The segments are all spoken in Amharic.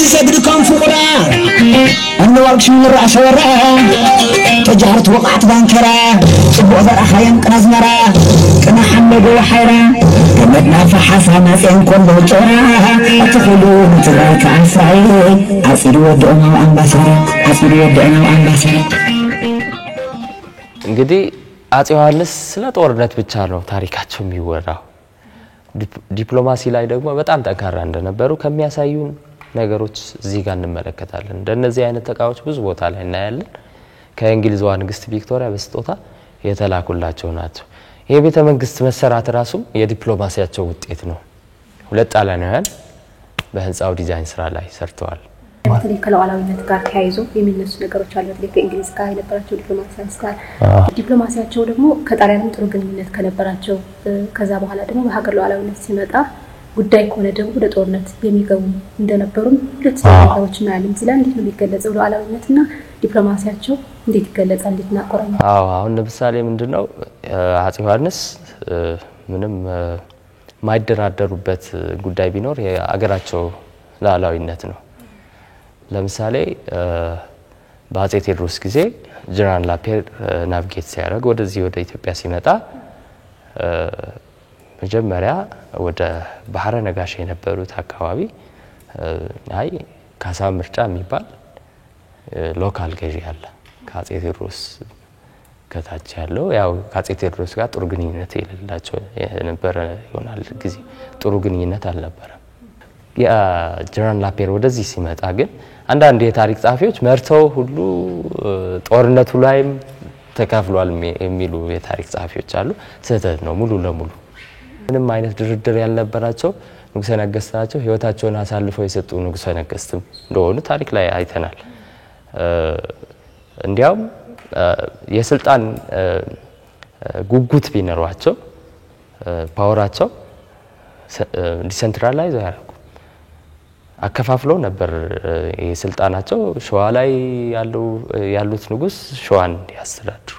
سجد كان فقرا أنا وقت من الرأس ورا تجارت وقعت بانكرا سبوع ذرخايم كنزمرا كنا حمد وحيرا كمدنا فحصا ناسين كله جرا أتخلون تراك عصعي عصير ودعنا وأنباسرا عصير ودعنا وأنباسرا እንግዲህ አፄ ዮሐንስ ስለ ጦርነት ብቻ ነው ታሪካቸው የሚወራው ዲፕሎማሲ ላይ ደግሞ በጣም ጠንካራ እንደነበሩ ከሚያሳዩን ነገሮች እዚህ ጋር እንመለከታለን እንደነዚህ አይነት ተቃዋቾች ብዙ ቦታ ላይ እናያለን ከእንግሊዝዋ ንግስት ቪክቶሪያ በስጦታ የተላኩላቸው ናቸው ይሄ ቤተ መንግስት መሰራት ራሱ የዲፕሎማሲያቸው ውጤት ነው ሁለት ጣሊያናውያን በህንጻው ዲዛይን ስራ ላይ ሰርተዋል በተለይ ከሉዓላዊነት ጋር ተያይዞ የሚነሱ ነገሮች አሉ በተለይ ከእንግሊዝ ጋር የነበራቸው ዲፕሎማሲያቸው ደግሞ ከጣሊያንም ጥሩ ግንኙነት ከነበራቸው ከዛ በኋላ ደግሞ በሀገር ሉዓላዊነት ሲመጣ ጉዳይ ከሆነ ደግሞ ወደ ጦርነት የሚገቡ እንደነበሩም ሁለት ሰዎች ማለት ይችላል እንዴት ነው የሚገለጸው ሉዓላዊነትና ዲፕሎማሲያቸው እንዴት ይገለጻል እንዴት እናቆራኝ አሁን ለምሳሌ ምንድነው አፄ ዮሐንስ ምንም ማይደራደሩበት ጉዳይ ቢኖር የአገራቸው ሉዓላዊነት ነው ለምሳሌ በአፄ ቴዎድሮስ ጊዜ ጀነራል ላፔር ናቪጌት ሲያደርግ ወደዚህ ወደ ኢትዮጵያ ሲመጣ መጀመሪያ ወደ ባህረ ነጋሽ የነበሩት አካባቢ አይ ካሳ ምርጫ የሚባል ሎካል ገዢ አለ ከአፄ ቴዎድሮስ ከታች ያለው ያው ከአፄ ቴዎድሮስ ጋር ጥሩ ግንኙነት የሌላቸው የነበረ ይሆናል ጊዜ ጥሩ ግንኙነት አልነበረም የጀነራል ላፔር ወደዚህ ሲመጣ ግን አንዳንድ የታሪክ ጻፊዎች መርተው ሁሉ ጦርነቱ ላይም ተካፍሏል የሚሉ የታሪክ ጻፊዎች አሉ ስህተት ነው ሙሉ ለሙሉ ምንም አይነት ድርድር ያልነበራቸው ንጉሠ ነገሥት ናቸው ህይወታቸውን አሳልፈው የሰጡ ንጉሠ ነገሥትም እንደሆኑ ታሪክ ላይ አይተናል እንዲያውም የስልጣን ጉጉት ቢኖራቸው ፓወራቸው ዲሰንትራላይዝ ያደርጉ አከፋፍለው ነበር የስልጣናቸው ሸዋ ላይ ያሉት ንጉስ ሸዋን ያስተዳድሩ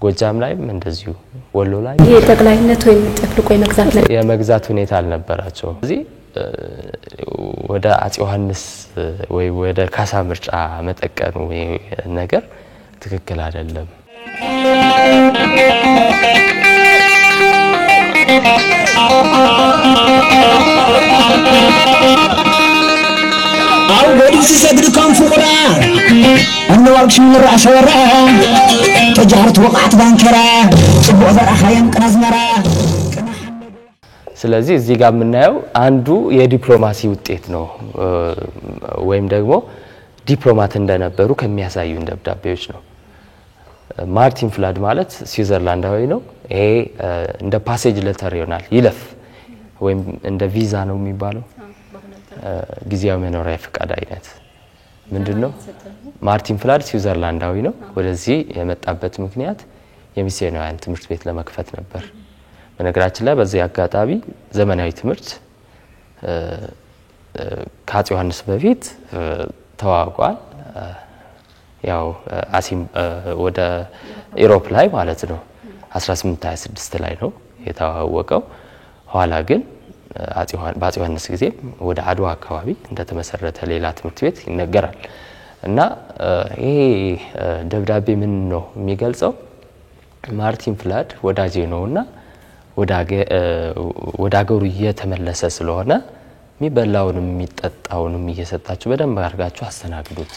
ጎጃም ላይም እንደዚሁ ወሎ ላይ የጠቅላይነት ወይ ተፍልቆ የመግዛት ሁኔታ አልነበራቸው እዚህ ወደ አፄ ዮሐንስ ወይ ወደ ካሳ ምርጫ መጠቀኑ ነገር ትክክል አይደለም أو بديس سجد كان فقرا أنا وقت من الرأس ورا تجارت وقعت بانكرا سبوع ذرخايم كنزمرا ስለዚህ እዚህ ጋር የምናየው አንዱ የዲፕሎማሲ ውጤት ነው ወይም ደግሞ ዲፕሎማት እንደነበሩ ከሚያሳዩ ደብዳቤዎች ነው ማርቲን ፍላድ ማለት ስዊዘርላንዳዊ ነው ይሄ እንደ ፓሴጅ ሌተር ይሆናል ይለፍ ወይም እንደ ቪዛ ነው የሚባለው ጊዜያዊ መኖሪያ ፈቃድ አይነት ምንድነው ማርቲን ፍላድ ስዊዘርላንዳዊ ነው ወደዚህ የመጣበት ምክንያት የሚስዮናውያን ትምህርት ቤት ለመክፈት ነበር በነገራችን ላይ በዚህ አጋጣሚ ዘመናዊ ትምህርት ከአፄ ዮሐንስ በፊት ተዋቋል ያው አሲም ወደ ኢሮፕ ላይ ማለት ነው 1826 ላይ ነው የተዋወቀው ኋላ ግን በአፄ ዮሐንስ ጊዜ ወደ አድዋ አካባቢ እንደተመሰረተ ሌላ ትምህርት ቤት ይነገራል እና ይሄ ደብዳቤ ምን ነው የሚገልጸው ማርቲን ፍላድ ወዳጄ ነውና ወደ አገሩ እየተመለሰ ስለሆነ የሚበላውንም የሚጠጣውንም እየሰጣችሁ በደንብ አርጋችሁ አስተናግዱት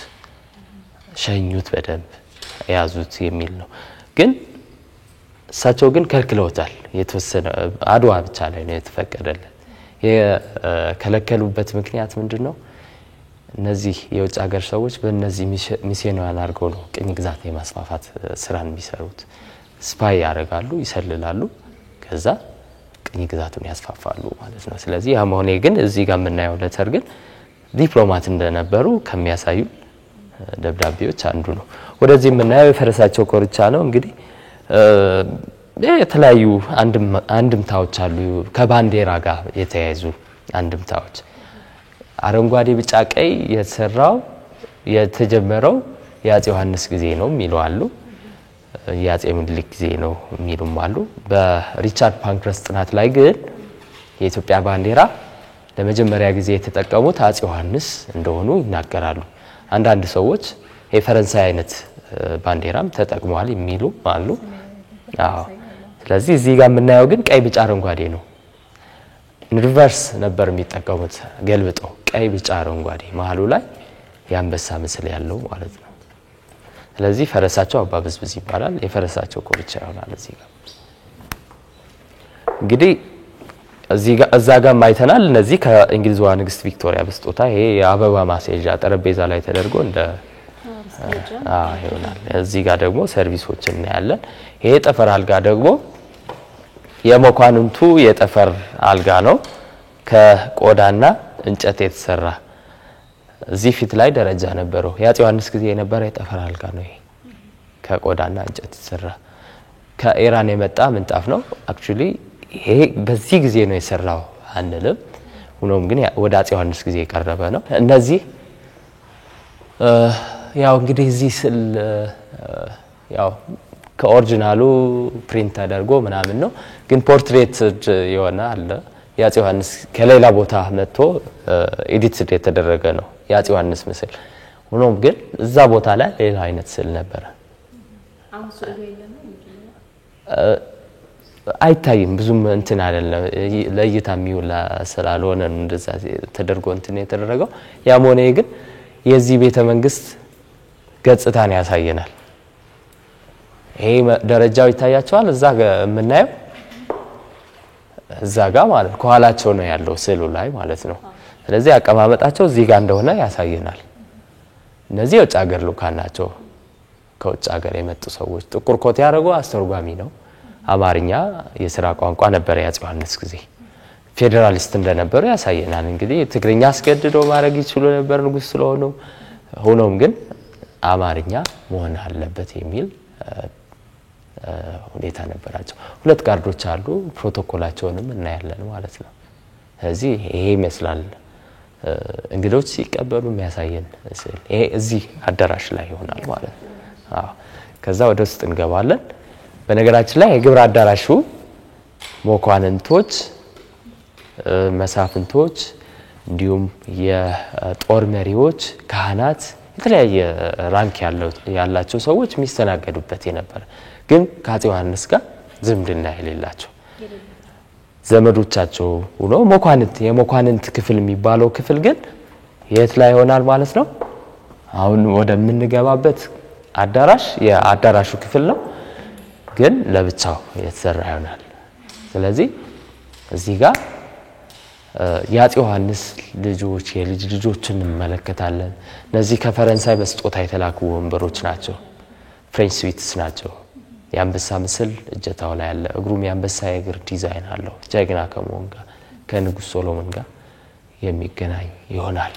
ሸኙት በደንብ ያዙት የሚል ነው ግን እሳቸው ግን ከልክለውታል የተወሰነ አድዋ ብቻ ላይ ነው የተፈቀደለት የከለከሉበት ምክንያት ምንድነው እነዚህ የውጭ ሀገር ሰዎች በእነዚህ ሚስዮናውያን አርገው ነው ቅኝ ግዛት የማስፋፋት ስራን የሚሰሩት ስፓይ ያደርጋሉ ይሰልላሉ ከዛ ቅኝ ግዛቱን ያስፋፋሉ ማለት ነው ስለዚህ ያመሆኔ ግን እዚህ ጋር የምናየው ሌተር ግን ዲፕሎማት እንደነበሩ ከሚያሳዩ ደብዳቤዎች አንዱ ነው ወደዚህ የምናየው የፈረሳቸው ኮርቻ ነው እንግዲህ የተለያዩ አንድምታዎች አሉ ከባንዲራ ጋር የተያያዙ አንድምታዎች አረንጓዴ ቢጫ ቀይ የተሰራው የተጀመረው የአፄ ዮሐንስ ጊዜ ነው የሚሉ አሉ የአጼ ምኒልክ ጊዜ ነው የሚሉም አሉ። በሪቻርድ ፓንክረስት ጥናት ላይ ግን የኢትዮጵያ ባንዲራ ለመጀመሪያ ጊዜ የተጠቀሙት አጼ ዮሐንስ እንደሆኑ ይናገራሉ። አንዳንድ ሰዎች የፈረንሳይ አይነት ባንዲራም ተጠቅመዋል የሚሉ አሉ። አዎ ስለዚህ እዚህ ጋር የምናየው ግን ቀይ ቢጫ አረንጓዴ ነው። ሪቨርስ ነበር የሚጠቀሙት ገልብጦ ቀይ ቢጫ አረንጓዴ መሃሉ ላይ የአንበሳ ምስል ያለው ማለት ነው። ስለዚህ ፈረሳቸው አባ ብዝብዝ ይባላል። የፈረሳቸው ኮርቻ ይሆናል እዚህ ጋር እንግዲህ እዛ ጋር ማይተናል። እነዚህ ከእንግሊዟ ንግስት ቪክቶሪያ በስጦታ ይሄ የአበባ ማስያዣ ጠረጴዛ ላይ ተደርጎ እንደ ይሆናል። እዚህ ጋር ደግሞ ሰርቪሶችን እናያለን። ይሄ ጠፈር አልጋ ደግሞ የመኳንንቱ የጠፈር አልጋ ነው ከቆዳና እንጨት የተሰራ። እዚህ ፊት ላይ ደረጃ ነበረው። የአጼ ዮሐንስ ጊዜ የነበረ የጠፈር አልጋ ነው። ይሄ ከቆዳና እንጨት የተሰራ ከኢራን የመጣ ምንጣፍ ነው። አክቹሊ ይሄ በዚህ ጊዜ ነው የሰራው አንልም። ሆኖም ግን ወደ አጼ ዮሐንስ ጊዜ የቀረበ ነው። እነዚህ ያው እንግዲህ እዚህ ስል ያው ከኦሪጂናሉ ፕሪንት ተደርጎ ምናምን ነው። ግን ፖርትሬት የሆነ አለ የአጼ ዮሐንስ ከሌላ ቦታ መጥቶ ኤዲት የተደረገ ነው የአጼ ዮሐንስ ምስል። ሆኖም ግን እዛ ቦታ ላይ ሌላ አይነት ስል ነበር። አይታይም ብዙም እንትን አይደለም ለእይታ የሚውል ስላልሆነ እንደዛ ተደርጎ እንትን የተደረገው። ያም ሆነ ግን የዚህ ቤተ መንግስት ገጽታን ያሳየናል። ይሄ ደረጃው ይታያቸዋል እዛ የምናየው እዛ ጋር ማለት ከኋላቸው ነው ያለው ስዕሉ ላይ ማለት ነው። ስለዚህ አቀማመጣቸው እዚህ ጋር እንደሆነ ያሳየናል። እነዚህ የውጭ ሀገር ልኡካን ናቸው። ከውጭ ሀገር የመጡ ሰዎች ጥቁር ኮት ያደረጉ አስተርጓሚ ነው። አማርኛ የሥራ ቋንቋ ነበር የአጼ ዮሐንስ ጊዜ። ፌደራሊስት እንደነበሩ ያሳየናል። እንግዲህ ትግርኛ አስገድዶ ማድረግ ይችሉ ነበር ንጉስ ስለሆኑ። ሆኖም ግን አማርኛ መሆን አለበት የሚል ሁኔታ ነበራቸው። ሁለት ጋርዶች አሉ። ፕሮቶኮላቸውንም እናያለን ማለት ነው። ስለዚህ ይሄ ይመስላል እንግዶች ሲቀበሉ የሚያሳየን ስዕል። ይሄ እዚህ አዳራሽ ላይ ይሆናል ማለት ነው። ከዛ ወደ ውስጥ እንገባለን። በነገራችን ላይ የግብር አዳራሹ መኳንንቶች፣ መሳፍንቶች እንዲሁም የጦር መሪዎች፣ ካህናት የተለያየ ራንክ ያላቸው ሰዎች የሚስተናገዱበት የነበረ ግን ከአጼ ዮሐንስ ጋር ዝምድና የሌላቸው ዘመዶቻቸው ሆኖ የመኳንንት ክፍል የሚባለው ክፍል ግን የት ላይ ይሆናል ማለት ነው? አሁን ወደ ምንገባበት አዳራሽ የአዳራሹ ክፍል ነው ግን ለብቻው የተሰራ ይሆናል። ስለዚህ እዚህ ጋር የአጼ ዮሐንስ ልጆች የልጅ ልጆችን እንመለከታለን። እነዚህ ከፈረንሳይ በስጦታ የተላኩ ወንበሮች ናቸው። ፍሬንች ስዊትስ ናቸው። የአንበሳ ምስል እጀታው ላይ ያለ እግሩም የአንበሳ የእግር ዲዛይን አለው። ጀግና ከመሆን ጋር ከንጉስ ሶሎሞን ጋር የሚገናኝ ይሆናል።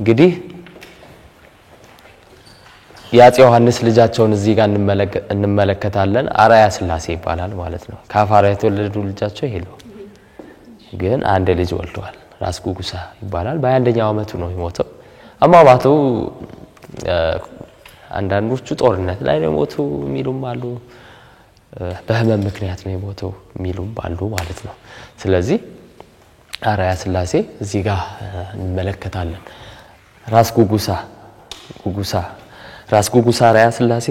እንግዲህ የአፄ ዮሐንስ ልጃቸውን እዚህ ጋር እንመለከታለን አራያ ስላሴ ይባላል ማለት ነው ካፋራ የተወለዱ ልጃቸው ይሄ ነው ግን አንድ ልጅ ወልደዋል ራስ ጉጉሳ ይባላል በ21ኛው አመቱ ነው የሞተው አማማቱ አንዳንዶቹ ጦርነት ላይ ነው የሞቱ ሚሉም አሉ በህመም ምክንያት ነው የሞተው ሚሉም አሉ ማለት ነው ስለዚህ አራያ ስላሴ እዚህ ጋር እንመለከታለን ራስ ጉጉሳ አራያ ስላሴ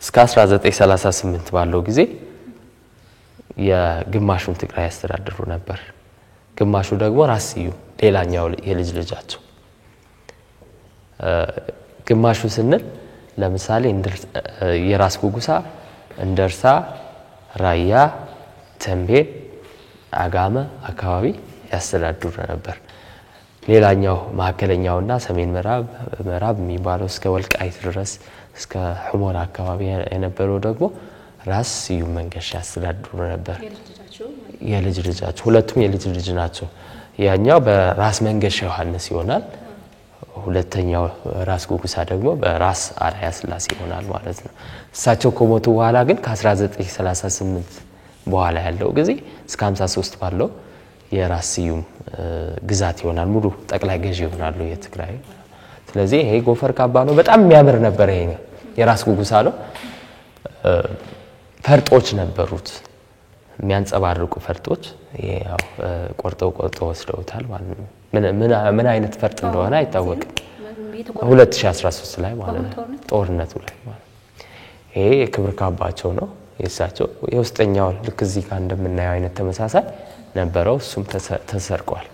እስከ 1938 ባለው ጊዜ የግማሹን ትግራይ ያስተዳድሩ ነበር ግማሹ ደግሞ ራስ ስዩም ሌላኛው የልጅ ልጃቸው ግማሹ ስንል ለምሳሌ የራስ ጉጉሳ እንደርሳ ራያ ተንቤን አጋመ አካባቢ ያስተዳድሩ ነበር ሌላኛው ማከለኛውና ሰሜን ምዕራብ የሚባለው እስከ ወልቃይት ድረስ እስከ ሁመራ አካባቢ የነበረው ደግሞ ራስ ስዩም መንገሻ ያስተዳድሩ ነበር የልጅ ልጃቸው ሁለቱም የልጅ ልጅ ናቸው ያኛው በራስ መንገሻ ዮሐንስ ይሆናል ሁለተኛው ራስ ጉጉሳ ደግሞ በራስ አራያ ስላሴ ይሆናል ማለት ነው እሳቸው ከሞቱ በኋላ ግን ከ1938 በኋላ ያለው ጊዜ እስከ 53 ባለው የራስ ስዩም ግዛት ይሆናል ሙሉ ጠቅላይ ገዢ ይሆናሉ የትግራይ ስለዚህ ይሄ ጎፈር ካባ ነው በጣም የሚያምር ነበር ይሄ የራስ ጉጉሳ ነው ፈርጦች ነበሩት የሚያንጸባርቁ ፈርጦች ያው ቆርጠው ወስደውታል ማለት ነው ምን አይነት ፈርጥ እንደሆነ አይታወቅም 2013 ላይ ማለት ነው ጦርነቱ ላይ ማለት ይሄ ክብር ካባቸው ነው የሳቸው የውስጠኛው ልክ እዚህ ጋር እንደምናየው አይነት ተመሳሳይ ነበረው እሱም ተሰርቋል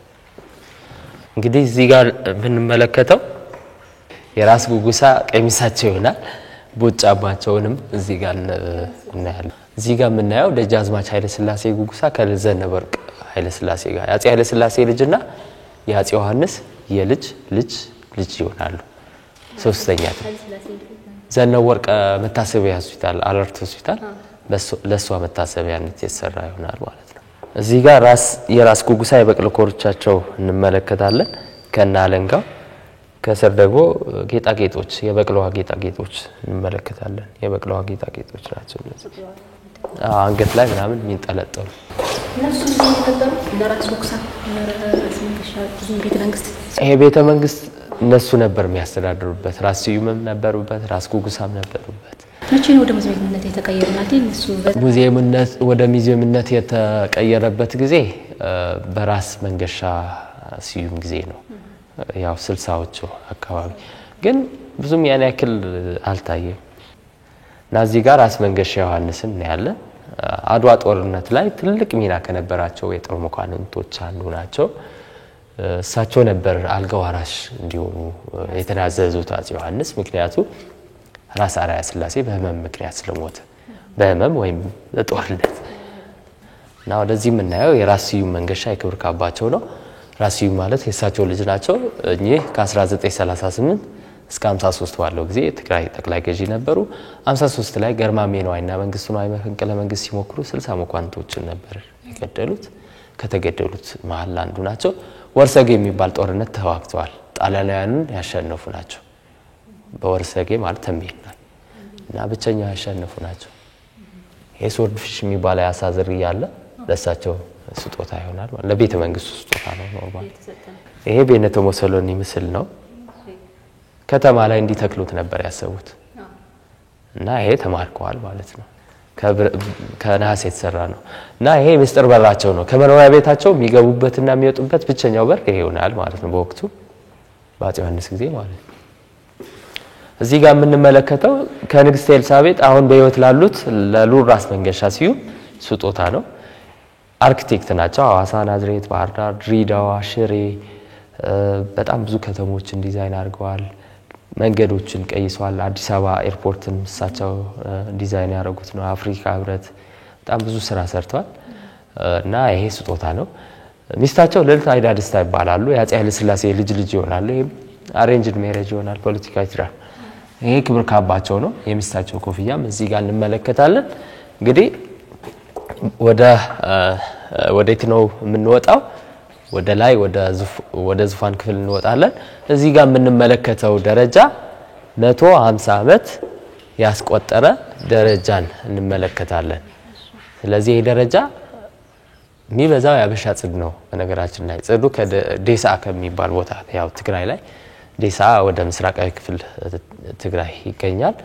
እንግዲህ እዚህ ጋር ብንመለከተው የራስ ጉጉሳ ቀሚሳቸው ይሆናል ቦጫባቸውንም እዚህ ጋር እናያለን እዚህ ጋር የምናየው ደጃዝማች ኃይለ ሥላሴ ጉጉሳ ከዘነበወርቅ ኃይለ ሥላሴ ጋር የአፄ ኃይለ ሥላሴ ልጅና የአፄ ዮሐንስ የልጅ ልጅ ይሆናሉ ሶስተኛ ዘነበወርቅ መታሰቢያ ሆስፒታል አለርት ሆስፒታል ለሷ መታሰቢያነት የተሰራ ይሆናል ማለት ነው እዚህ ጋር የራስ ጉጉሳ የበቅሎ ኮርቻቸው እንመለከታለን ከናለንጋው ከስር ደግሞ ጌጣጌጦች የበቅሎዋ ጌጣጌጦች እንመለከታለን የበቅሎዋ ጌጣጌጦች ናቸው አንገት ላይ ምናምን የሚንጠለጠሉ እነሱ እየተከተሉ ለራስ ጉጉሳ ይሄ ቤተ መንግስት እነሱ ነበር የሚያስተዳድሩበት ራስ ስዩምም ነበሩበት ራስ ጉጉሳም ነበሩበት መቼ ነው ወደ ሙዚየምነት የተቀየሩናት እነሱ ወደ ሙዚየምነት የተቀየረበት ጊዜ በራስ መንገሻ ስዩም ጊዜ ነው ያው 60ዎቹ አካባቢ ግን ብዙም ያን ያክል አልታየም ናዚ ጋር ራስ መንገሻ ዮሐንስን ያያለን አድዋ ጦርነት ላይ ትልቅ ሚና ከነበራቸው የጦር መኳንንቶች አንዱ ናቸው እሳቸው ነበር አልጋዋራሽ እንዲሆኑ የተናዘዙት አፄ ዮሐንስ ምክንያቱም ራስ አራያ ስላሴ በህመም ምክንያት ስለሞተ በህመም ወይም በጦርነት እና ወደዚህ የምናየው የራስ ስዩም መንገሻ የክብር ካባቸው ነው ራስ ስዩም ማለት የእሳቸው ልጅ ናቸው እኚህ ከ1938 እስከ 53 ባለው ጊዜ ትግራይ ጠቅላይ ገዢ ነበሩ 53 ላይ ገርማሜ ነዋይና መንግስቱ ነዋይ መፈንቅለ መንግስት ሲሞክሩ 60 መኳንንቶችን ነበር የገደሉት ከተገደሉት መሃል አንዱ ናቸው ወርሰጌ የሚባል ጦርነት ተዋግተዋል ጣሊያናውያንን ያሸነፉ ናቸው በወርሰጌ ማለት ተንቤን እና ብቸኛ ያሸነፉ ናቸው የሶርድፊሽ የሚባል ያሳዝር ያለ ለሳቸው ስጦታ ይሆናል ለቤተ መንግስቱ ስጦታ ነው ኖርማል ይሄ ቤነቶ ሞሶሎኒ ምስል ነው ከተማ ላይ እንዲተክሉት ነበር ያሰቡት እና ይሄ ተማርከዋል ማለት ነው ከነሐስ የተሰራ ነው እና ይሄ ምስጢር በራቸው ነው ከመኖሪያ ቤታቸው የሚገቡበትና የሚወጡበት ብቸኛው በር ይሄ ይሆናል ማለት ነው በወቅቱ በአፄ ዮሐንስ ጊዜ ማለት ነው እዚህ ጋር የምንመለከተው ከንግስት ኤልሳቤጥ አሁን በህይወት ላሉት ለልዑል ራስ መንገሻ ስዩም ስጦታ ነው አርኪቴክት ናቸው ሐዋሳ ናዝሬት ባህር ዳር ድሬዳዋ ሽሬ በጣም ብዙ ከተሞችን ዲዛይን አድርገዋል መንገዶችን ቀይሰዋል አዲስ አበባ ኤርፖርትን እሳቸው ዲዛይን ያደረጉት ነው አፍሪካ ህብረት በጣም ብዙ ስራ ሰርተዋል እና ይሄ ስጦታ ነው ሚስታቸው ልዕልት አይዳ ደስታ ይባላሉ የአፄ ኃይለ ሥላሴ ልጅ ይሆናሉ ይሄ አሬንጅድ ሜሬጅ ይሆናል ፖለቲካዊ ትዳር ይሄ ክብር ካባቸው ነው የሚስታቸው ኮፍያም እዚህ ጋር እንመለከታለን እንግዲህ ወዴት ነው የምንወጣው ወደ ላይ ወደ ዙፋን ክፍል እንወጣለን እዚህ ጋር የምንመለከተው ደረጃ 150 ዓመት ያስቆጠረ ደረጃን እንመለከታለን ስለዚህ ይሄ ደረጃ የሚበዛው ያበሻ ጽድ ነው በነገራችን ላይ ጽዱ ከዴሳ ከሚባል ቦታ ያው ትግራይ ላይ ዴሳ ወደ ምስራቃዊ ክፍል ትግራይ ይገኛል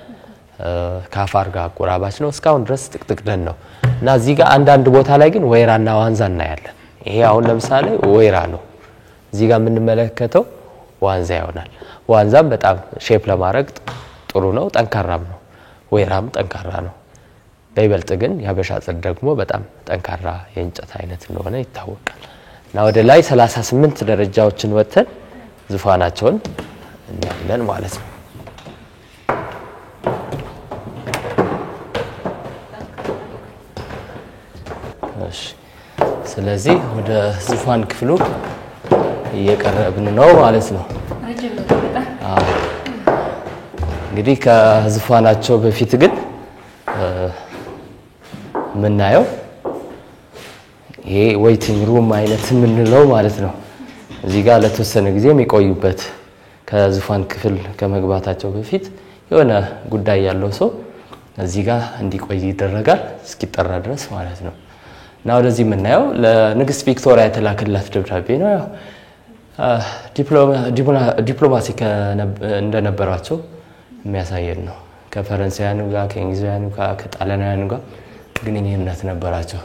ካፋር ጋር ቆራባች ነው እስካሁን ድረስ ጥቅጥቅ ደን ነው እና እዚህ ጋር አንድ ቦታ ላይ ግን ወይራና ዋንዛ እናያለን ይሄ አሁን ለምሳሌ ወይራ ነው እዚህ ጋር የምንመለከተው ዋንዛ ይሆናል ዋንዛም በጣም ሼፕ ለማድረግ ጥሩ ነው ጠንካራም ነው ወይራም ጠንካራ ነው በይበልጥ ግን ያበሻ ጽድ ደግሞ በጣም ጠንካራ የእንጨት አይነት እንደሆነ ይታወቃል እና ወደ ላይ 38 ደረጃዎችን ወተን ዙፋናቸውን እናያለን ማለት ነው እሺ ስለዚህ ወደ ዙፋን ክፍሉ እየቀረብን ነው ማለት ነው እንግዲህ ከዙፋናቸው በፊት ግን ምናየው ይሄ ዌይቲንግ ሩም አይነት ምንለው ማለት ነው እዚህ ጋር ለተወሰነ ጊዜ የሚቆዩበት ከዙፋን ክፍል ከመግባታቸው በፊት የሆነ ጉዳይ ያለው ሰው እዚህ ጋር እንዲቆይ ይደረጋል እስኪጠራ ድረስ ማለት ነው እና ወደዚህ ምናየው ለንግስት ቪክቶሪያ የተላከላት ደብዳቤ ነው ያው ዲፕሎማሲ እንደነበራቸው የሚያሳየን ነው ከፈረንሳያኑ ጋር ከእንግሊዛውያኑ ጋር ከጣሊያናውያኑ ጋር ግንኙነት ነበራቸው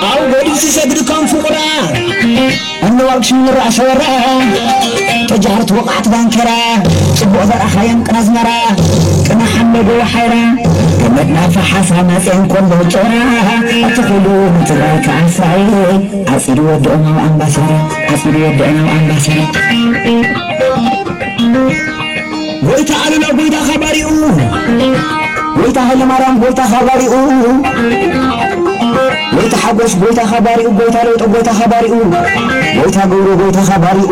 አውገዲስ ሰግድ ከንፉራ አንዋልሽን ራስ ወራ ተጃርት ወቃት ባንከራ ጽቡቅ ዘራኸየን ቅናዝመራ ቅና ሐመዶ ወሐይራ ገመድና ፈሓሳ ማጽን ኮሎ ጮራ አትኹሉ ምትራይ ከዓሳይ አጽዱ ወደኡና አምባሰራ አጽዱ ወደኡና አምባሰራ ጎይታ አሉላ ጎይታ ኸባሪኡ ጎይታ ኃይለማርያም ጎይታ ኸባሪኡ ጎይታ ሓጎስ ጎይታ ኸባሪኡ ጎይታ ለውጥ ጎይታ ኸባሪኡ ጎይታ ገብሩ ጎይታ ኸባሪኡ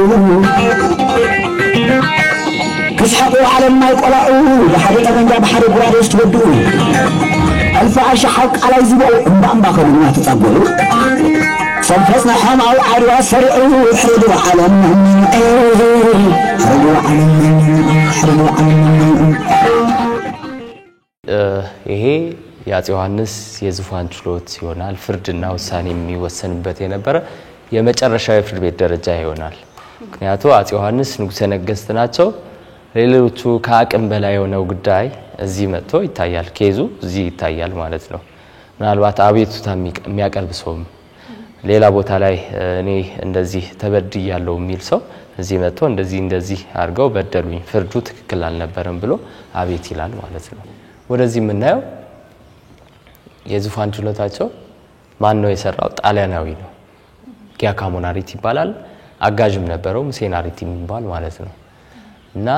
كسحقوا على ما يقولوا بحد تبنجا بحد قرار يستودوا ألف عشا حق على يزبعوا أمبا كلنا تتقبلوا صنفصنا حماو عروا سرعوا حردوا على من حردوا على من حردوا على من ይሄ ያጽ ዮሐንስ የዙፋን ችሎት ይሆናል ፍርድና ውሳኔ የሚወሰንበት የነበረ የመጨረሻው የፍርድ ቤት ደረጃ ይሆናል ምክንያቱም አጽ ዮሐንስ ንጉሠ ነገሥት ናቸው ሌሎቹ ከአቅም በላይ የሆነው ጉዳይ እዚህ መጥቶ ይታያል ኬዙ እዚህ ይታያል ማለት ነው ምናልባት አቤቱታ የሚያቀርብ ሰው ሌላ ቦታ ላይ እኔ እንደዚህ ተበድያለሁ የሚል ሰው እዚህ መጥቶ እንደዚህ አርገው በደሉኝ ፍርዱ ትክክል አልነበረም ብሎ አቤት ይላል ማለት ነው ወደዚህ ምናየው የዙፋን ችሎታቸው ማን ነው የሰራው ጣሊያናዊ ነው ጊያካሞናሪት ይባላል አጋጅም ነበረው ሙሴናሪት የሚባል ማለት ነው እና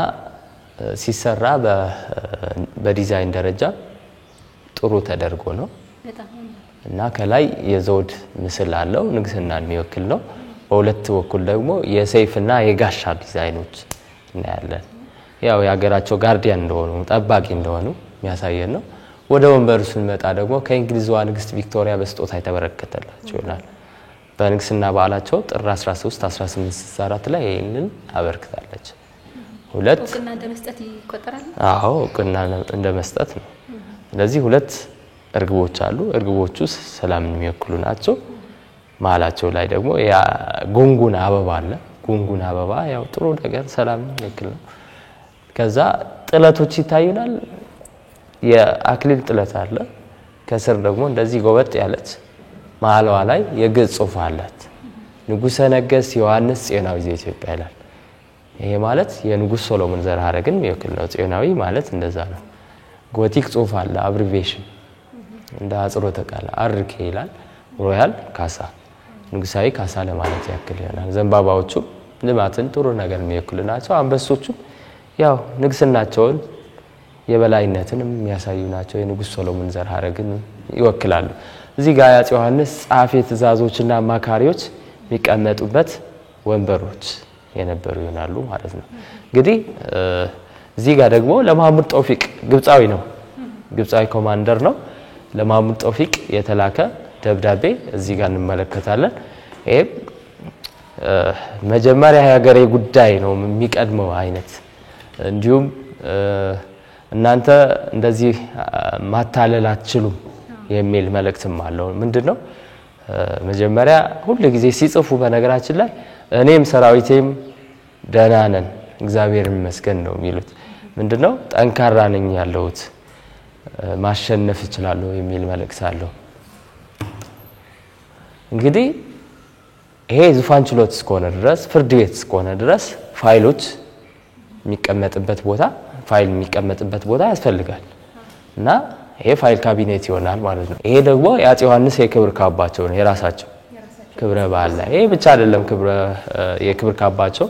ሲሰራ በዲዛይን ደረጃ ጥሩ ተደርጎ ነው እና ከላይ የዘውድ ምስል አለው ንግስናን የሚወክል ነው በሁለት በኩል ደግሞ የሰይፍና የጋሻ ዲዛይኖች እናያለን ያው ያገራቸው ጋርዲያን እንደሆኑ ጠባቂ እንደሆኑ የሚያሳየን ነው ወደ ወንበሩ ስንመጣ ደግሞ ከእንግሊዝዋ ንግስት ቪክቶሪያ በስጦታ የተበረከተላቸው ይሆናል በንግስና በዓላቸው ጥር 13 1864 ላይ ይሄንን አበርክታለች ሁለት ቅና እንደመስጠት ይቆጠራል አዎ ቅና እንደመስጠት ነው ስለዚህ ሁለት እርግቦች አሉ እርግቦቹ ሰላምን የሚወክሉ ናቸው ማላቸው ላይ ደግሞ ያ ጉንጉን አበባ አለ ጉንጉን አበባ ያው ጥሩ ነገር ሰላምን የሚወክል ነው ከዛ ጥለቶች ይታዩናል የአክሊል ጥለት አለ ከስር ደግሞ እንደዚህ ጎበጥ ያለች ማላዋ ላይ የግዕዝ ጽሑፍ አላት ንጉሠ ነገሥት ዮሐንስ ጼናዊ ዘኢትዮጵያ ይላል ይሄ ማለት የንጉሥ ሶሎሞን ዘር ሐረግን የሚወክል ነው ጼናዊ ማለት እንደዛ ነው ጎቲክ ጽሑፍ አለ አብሪቬሽን እንደ አጽሮተ ቃል አርኬ ይላል ሮያል ካሳ ንጉሳዊ ካሳ ለማለት ያክል ይሆናል ዘንባባዎቹ ልማትን ጥሩ ነገር የሚወክሉ ናቸው አንበሶቹ ያው ንግስናቸውን የበላይነትንም የሚያሳዩ ናቸው የንጉሥ ሶሎሞን ዘር ሐረግን ይወክላሉ እዚህ ጋር ያጽ ዮሐንስ ጻፊ ትእዛዞችና ማካሪዎች የሚቀመጡበት ወንበሮች የነበሩ ይሆናሉ ማለት ነው እንግዲህ እዚህ ጋር ደግሞ ለማህሙድ ጦፊቅ ግብጻዊ ነው ግብጻዊ ኮማንደር ነው ለማህሙድ ጦፊቅ የተላከ ደብዳቤ እዚህ ጋር እንመለከታለን ይሄ መጀመሪያ የሀገሬ ጉዳይ ነው የሚቀድመው አይነት እንዲሁም እናንተ እንደዚህ ማታለል አትችሉም የሚል መልእክትም አለው ምንድነው መጀመሪያ ሁሉ ጊዜ ሲጽፉ በነገራችን ላይ እኔም ሰራዊቴም ደህና ነን እግዚአብሔር ይመስገን ነው የሚሉት ምንድነው ጠንካራ ነኝ ያለሁት ማሸነፍ እችላለሁ የሚል መልእክት አለው እንግዲህ ይሄ ዙፋን ችሎት እስከሆነ ድረስ ፍርድ ቤት እስከሆነ ድረስ ፋይሎች የሚቀመጥበት ቦታ ያስፈልጋል እና ይሄ ፋይል ካቢኔት ይሆናል ማለት ነው ይሄ ደግሞ የአፄ ዮሐንስ የክብር ካባቸው ነው የራሳቸው ክብረ በዓል ላይ ይሄ ብቻ አይደለም የክብር ካባቸው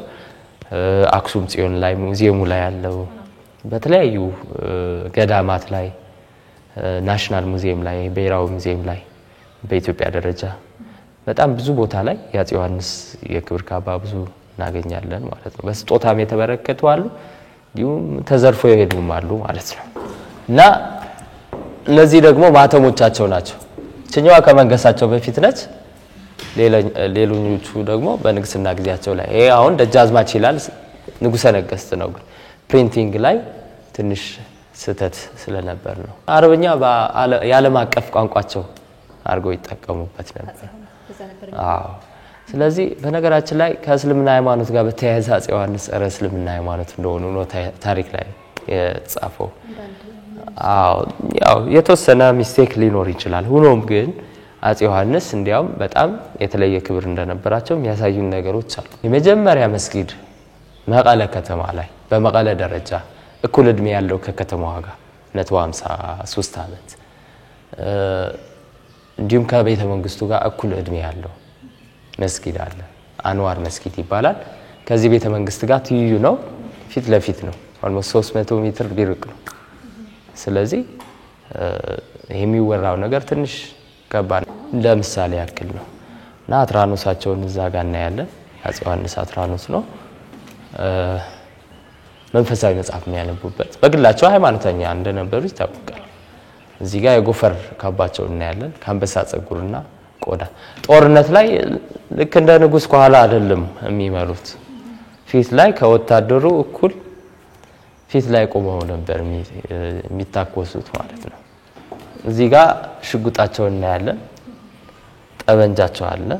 አክሱም ጽዮን ላይ ሙዚየሙ ላይ ያለው በተለያዩ ገዳማት ላይ ናሽናል ሙዚየም ላይ ብሔራዊ ሙዚየም ላይ በኢትዮጵያ ደረጃ በጣም ብዙ ቦታ ላይ የአፄ ዮሐንስ የክብር ካባ ብዙ እናገኛለን ማለት ነው በስጦታም የተበረከቱ አሉ ዲዩም ተዘርፎ የሄዱም አሉ ማለት ነው እና እነዚህ ደግሞ ማተሞቻቸው ናቸው እኛዋ ከመንገሳቸው በፊት ነች ሌሎኞቹ ደግሞ በንግስና ጊዜያቸው ላይ ይሄ አሁን ደጃዝማች ይላል ንጉሰ ነገስት ነው ግን ፕሪንቲንግ ላይ ትንሽ ስተት ስለነበር ነው አረብኛ በዓለም አቀፍ ቋንቋቸው አርገው ይጠቀሙበት ነበር አዎ ስለዚህ በነገራችን ላይ ከእስልምና ሃይማኖት ጋር በተያያዘ አፄ ዮሐንስ እስልምና ሃይማኖት እንደሆኑ ነው ታሪክ ላይ የጻፈው አዎ ያው የተወሰነ ሚስቴክ ሊኖር ይችላል ሆኖም ግን አፄ ዮሐንስ እንዲያውም በጣም የተለየ ክብር እንደነበራቸው የሚያሳዩን ነገሮች አሉ የመጀመሪያ መስጊድ መቀለ ከተማ ላይ በመቀለ ደረጃ እኩል እድሜ ያለው ከከተማዋ ጋር 153 አመት እንዲሁም ከቤተ መንግስቱ ጋር እኩል እድሜ ያለው መስጊድ አለ አንዋር መስጊድ ይባላል ከዚህ ቤተ መንግስት ጋር ትይዩ ነው ፊት ለፊት ነው almost 300 ሜትር ቢርቅ ነው ስለዚህ የሚወራው ነገር ትንሽ ከባድ ለምሳሌ ያክል ነው እና አትራኖሳቸውን እዛ ጋር እናያለን አፄ ዮሐንስ አትራኖስ ነው መንፈሳዊ መጽሐፍ የሚያነቡበት በግላቸው ሃይማኖተኛ እንደነበሩ ይታወቃል እዚህ ጋር የጎፈር ካባቸው እናያለን ካንበሳ ጸጉርና ቆዳ ጦርነት ላይ ልክ እንደ ንጉስ ከኋላ አይደለም የሚመሩት ፊት ላይ ከወታደሩ እኩል ፊት ላይ ቆመው ነበር የሚታኮሱት ማለት ነው እዚህ ጋር ሽጉጣቸው እናያለን ጠበንጃቸው አለ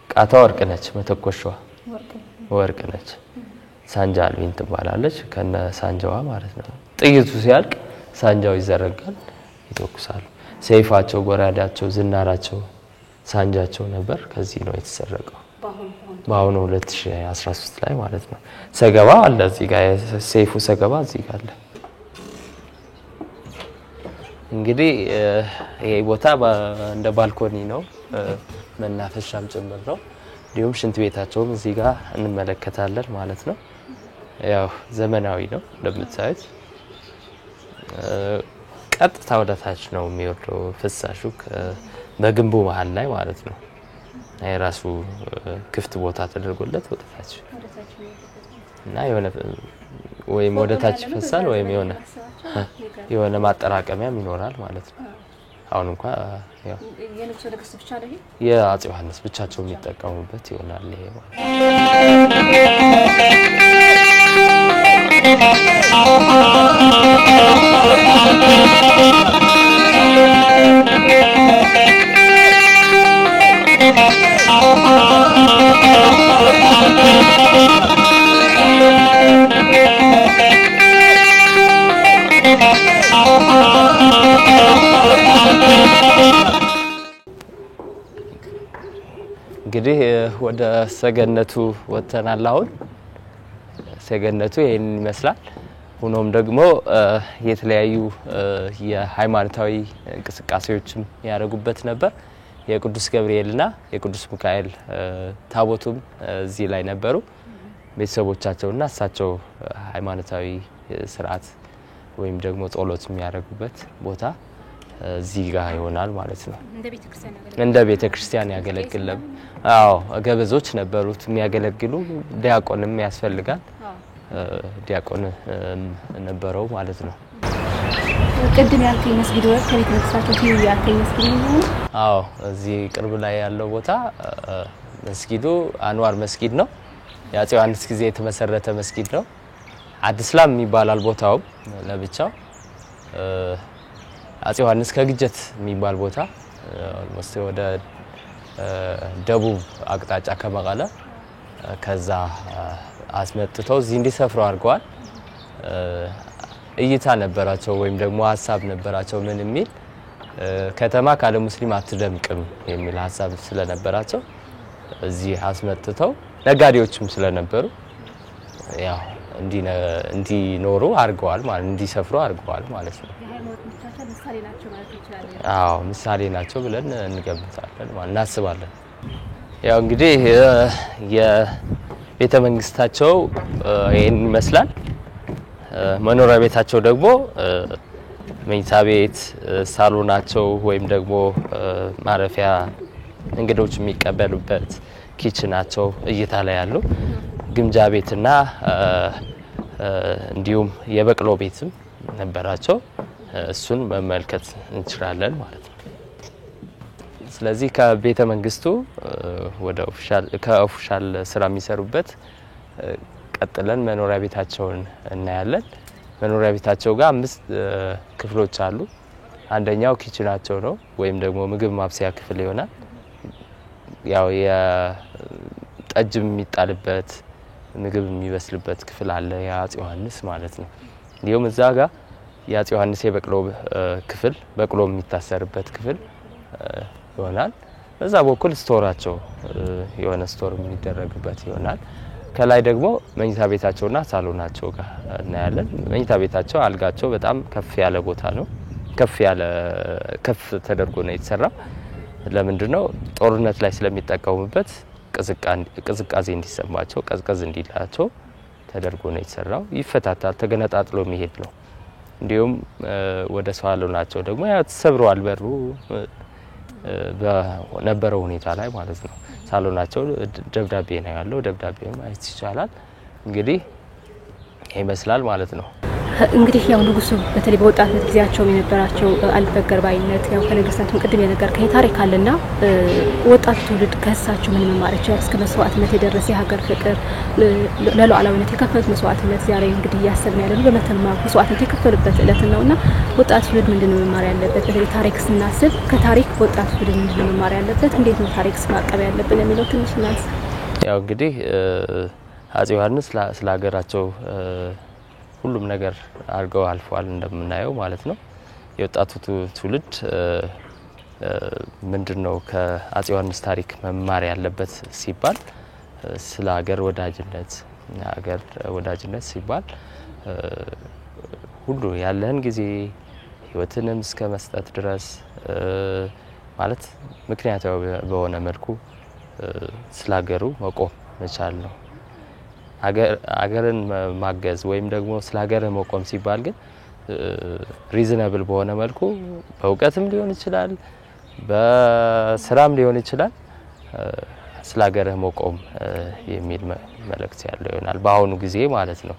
ቃታ ወርቅ ነች መተኮሻዋ ወርቅ ነች ሳንጃልዊን ትባላለች ከነ ሳንጃዋ ማለት ነው ጥይቱ ሲያልቅ ሳንጃው ይዘረጋል ይተኩሳሉ ሰይፋቸው ጎራዳቸው ዝናራቸው ሳንጃቸው ነበር ከዚህ ነው የተሰረቀው በአሁኑ 2013 ላይ ማለት ነው ሰገባ አለ እዚህ ጋር ሰይፉ ሰገባ እዚህ ጋር አለ እንግዲህ ይሄ ቦታ እንደ ባልኮኒ ነው መናፈሻም ጭምር ነው ዲዩም ሽንት ቤታቸውም እዚህ ጋር እንመለከታለን ማለት ነው ያው ዘመናዊ ነው እንደምታዩት ቀጥታ ወደ ታች ነው የሚወርደው ፍሳሹ በግንቡ መሃል ላይ ማለት ነው አይራሱ ክፍት ቦታ ተደርጎለት ወደ ታች እና ወይም ወደ ታች ፈሳል ወይም የሆነ ማጠራቀሚያም ይኖራል ማለት ነው አሁን እንኳን ያው የንጉስ ነገስት ብቻ ነው የአፄ ዮሐንስ ብቻቸው የሚጠቀሙበት ይሆናል ይሄ ማለት እንግዲህ ወደ ሰገነቱ ወተናል አሁን ሰገነቱ ይሄን ይመስላል ሆኖም ደግሞ የተለያዩ የሃይማኖታዊ እንቅስቃሴዎችም ያደርጉበት ነበር የቅዱስ ገብርኤልና የቅዱስ ሚካኤል ታቦቱም እዚህ ላይ ነበሩ ቤተሰቦቻቸውና እሳቸው ሃይማኖታዊ ስርዓት ወይም ደግሞ ጸሎት የሚያደርጉበት ቦታ እዚህ ጋር ይሆናል ማለት ነው እንደ ቤተክርስቲያን ያገለግላል አዎ ገበዞች ነበሩት የሚያገለግሉ ዲያቆንም ያስፈልጋል ዲያቆን ነበረው ማለት ነው። ቅድም ያልከኝ መስጊድ ወር ከቤተ ክርስቲያናቸው ትይዩ ያልከኝ መስጊድ ነው? አዎ እዚህ ቅርብ ላይ ያለው ቦታ መስጊዱ አንዋር መስጊድ ነው። የአፄ ዮሐንስ ጊዜ የተመሰረተ መስጊድ ነው። አዲስላም የሚባላል ቦታው ለብቻው። አፄ ዮሐንስ ከግጀት የሚባል ቦታ ኦልሞስት ወደ ደቡብ አቅጣጫ ከመቀለ ከዛ አስመጥተው እዚህ እንዲሰፍሩ አድርገዋል። እይታ ነበራቸው ወይም ደግሞ ሐሳብ ነበራቸው ምን የሚል ከተማ ካለ ሙስሊም አትደምቅም የሚል ሐሳብ ስለነበራቸው እዚህ አስመጥተው ነጋዴዎችም ስለነበሩ ያው እንዲኖሩ አድርገዋል ማለት እንዲሰፍሩ አድርገዋል ማለት ነው። ምሳሌ ናቸው ማለት ይችላል። አዎ ምሳሌ ናቸው ብለን እንገምታለን ማለት እናስባለን። ያው እንግዲህ የቤተ መንግስታቸው ይሄን ይመስላል። መኖሪያ ቤታቸው ደግሞ መኝታ ቤት፣ ሳሎናቸው ወይም ደግሞ ማረፊያ እንግዶች የሚቀበሉበት ኪችናቸው እይታ ላይ ያለው ግምጃ ቤትና እንዲሁም የበቅሎ ቤትም ነበራቸው። እሱን መመልከት እንችላለን ማለት ነው። ስለዚህ ከቤተ መንግስቱ ወደ ኦፊሻል ስራ የሚሰሩበት ቀጥለን መኖሪያ ቤታቸውን እናያለን። መኖሪያ ቤታቸው ጋር 5 ክፍሎች አሉ። አንደኛው ኪችናቸው ነው ወይም ደግሞ ምግብ ማብሰያ ክፍል ይሆናል። ያው የጠጅ የሚጣልበት ምግብ የሚበስልበት ክፍል አለ የአፄ ዮሐንስ ማለት ነው። እንዲሁም እዛ ጋር የአፄ ዮሐንስ የበቅሎ ክፍል በቅሎ የሚታሰርበት ክፍል ይሆናል። በዛ በኩል ስቶራቸው የሆነ ስቶር የሚደረግበት ይሆናል። ከላይ ደግሞ መኝታ ቤታቸውና ሳሎናቸው ጋር እናያለን። መኝታ ቤታቸው አልጋቸው በጣም ከፍ ያለ ቦታ ነው። ከፍ ተደርጎ ነው የተሰራው። ለምንድነው? ጦርነት ላይ ስለሚጠቀሙበት ቅዝቃዜ እንዲሰማቸው ቀዝቀዝ እንዲላቸው ተደርጎ ነው የተሰራው። ይፈታታል፣ ተገነጣጥሎ የሚሄድ ነው። እንዲሁም ወደ ሳሎናቸው ደግሞ ያው ተሰብሯል በሩ በነበረው ሁኔታ ላይ ማለት ነው። ሳሎናቸው ደብዳቤ ነው ያለው። ደብዳቤው ማየት ይቻላል። እንግዲህ ይመስላል ማለት ነው። እንግዲህ ያው ንጉሱ በተለይ በወጣትነት ጊዜያቸው የነበራቸው አልበገር ባይነት ያው ከነገስታቱም ቅድም የነገርከኝ ታሪክ አለና ወጣቱ ትውልድ ከእሳቸው ምን መማር ይችላል? እስከ መስዋዕትነት የደረሰ የሀገር ፍቅር ለሉዓላዊነት የከፈሉት መስዋዕትነት ዛሬ እንግዲህ እያሰብን ያለነው በመተማ መስዋዕትነት የከፈሉበት ዕለት ነውና ወጣቱ ትውልድ ምንድነው መማር ያለበት? በተለይ ታሪክ ስናስብ ከታሪክ ወጣቱ ትውልድ ምንድነው መማር ያለበት? እንዴት ነው ታሪክ ማቀብ ያለብን የሚለው ትንሽ እናንስ። ያው እንግዲህ አፄ ዮሐንስ ስለ ሀገራቸው ሁሉም ነገር አድርገው አልፈዋል እንደምናየው ማለት ነው። የወጣቱ ትውልድ ምንድነው ከአፄ ዮሐንስ ታሪክ መማር ያለበት ሲባል ስለ ሀገር ወዳጅነት ሲባል ሁሉ ያለህን ጊዜ ህይወትንም እስከ መስጠት ድረስ ማለት ምክንያታዊ በሆነ መልኩ ስለ ሀገሩ መቆም መቻል ነው። ሀገርን ማገዝ ወይም ደግሞ ስለ ሀገር መቆም ሲባል ግን ሪዝነብል በሆነ መልኩ በእውቀትም ሊሆን ይችላል፣ በስራም ሊሆን ይችላል ስለ ሀገር መቆም የሚል መልእክት ያለው ይሆናል በአሁኑ ጊዜ ማለት ነው።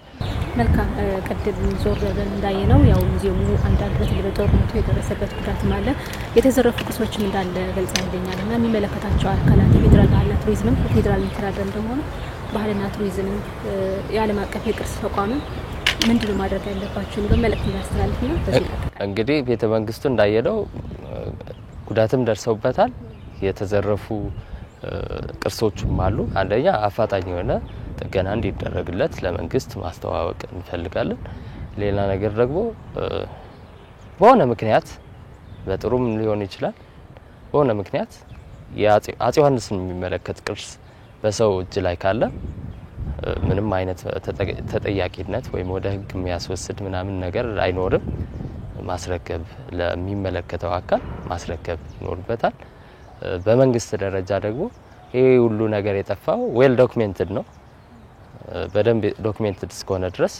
መልካም ቀደም ዞር ብለን እንዳየነው ያው ሙዚየሙ አንዳንድ በተለይ በጦርነቱ የደረሰበት ጉዳትም አለ፣ የተዘረፉ ቅርሶችም እንዳለ ገልጸውልኛል እና የሚመለከታቸው አካላት የፌዴራል ባህልና ቱሪዝም ፌዴራል ሚኒስቴር እንደሆነ ባህልና ቱሪዝም የዓለም አቀፍ የቅርስ ተቋም ምንድነው ማድረግ ያለባቸው በመልእክት ያስተላልፍና እንግዲህ ቤተ መንግስቱ እንዳየለው ጉዳትም ደርሰውበታል። የተዘረፉ ቅርሶችም አሉ። አንደኛ አፋጣኝ የሆነ ጥገና እንዲደረግለት ለመንግስት ማስተዋወቅ እንፈልጋለን። ሌላ ነገር ደግሞ በሆነ ምክንያት በጥሩም ሊሆን ይችላል በሆነ ምክንያት የአፄ ዮሐንስን የሚመለከት ቅርስ በሰው እጅ ላይ ካለ ምንም አይነት ተጠያቂነት ወይም ወደ ህግ የሚያስወስድ ምናምን ነገር አይኖርም። ማስረከብ ለሚመለከተው አካል ማስረከብ ይኖርበታል። በመንግስት ደረጃ ደግሞ ይሄ ሁሉ ነገር የጠፋው ዌል ዶክመንትድ ነው። በደንብ ዶክመንትድ እስከሆነ ድረስ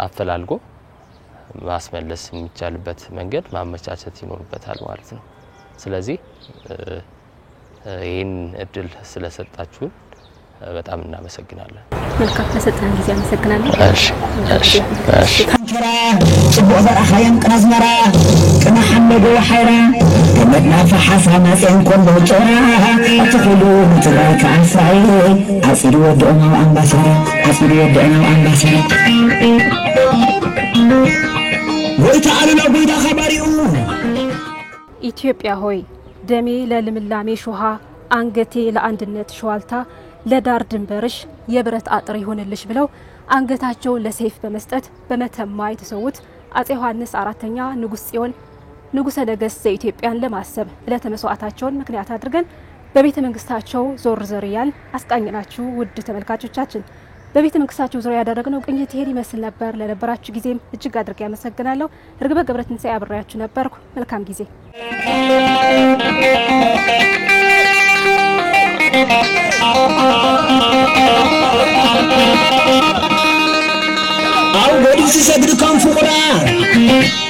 አፈላልጎ ማስመለስ የሚቻልበት መንገድ ማመቻቸት ይኖርበታል ማለት ነው። ስለዚህ ይሄን እድል ስለሰጣችሁን በጣም እናመሰግናለን መልካም ለሰጠን ጊዜ አመሰግናለሁ እሺ كنترا صبوا برخايم قنازمرا كنا حمدوا حيرا كمدنا فحاسا ناسين كله جورا اتخلوا متراك عصعي عصيروا ودعنا وانباسرا عصيروا ودعنا وانباسرا ويتعالوا بيدا خباريو ኢትዮጵያ ሆይ ደሜ ለልምላሜ ሾሃ አንገቴ ለአንድነት ሸዋልታ ለዳር ድንበርሽ የብረት አጥር ይሆንልሽ ብለው አንገታቸው ለሰይፍ በመስጠት በመተማ የተሰውት አጼ ዮሐንስ አራተኛ ንጉስ ጽዮን ንጉሰ ነገስት ዘኢትዮጵያን ለማሰብ ለተመስዋዕታቸውን ምክንያት አድርገን በቤተ መንግስታቸው ዞር ዘሪያን አስቃኝናችሁ ውድ ተመልካቾቻችን በቤተ መንግስታቸው ዙሪያ ያደረግነው ቅኝት ይሄን ይመስል ነበር ለነበራችሁ ጊዜም እጅግ አድርጌ ያመሰግናለሁ ርግበ ገብረትንሳኤ አብሬያችሁ ነበርኩ መልካም ጊዜ أو قديس سجد كان فورا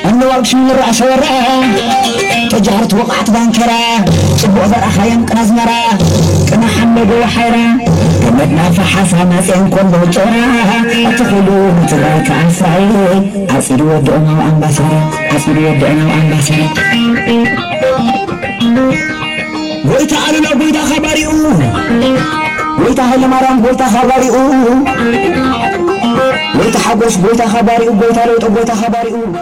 أنا وقت من الرأس ورا تجارت وقعت بانكرا صبوا برخايم قنازمرا كنا حمدوا حيرا كمدنا فحاسا ناسين كله جورا اتخلوا متراك عصعي عصيروا ودعنا وانباسرا عصيروا ودعنا وانباسرا ويتعالوا بيدا خباريو ويتا هل مرام ويتا خباريو ويتا حبوش ويتا خباريو ويتا لوط ويتا خباريو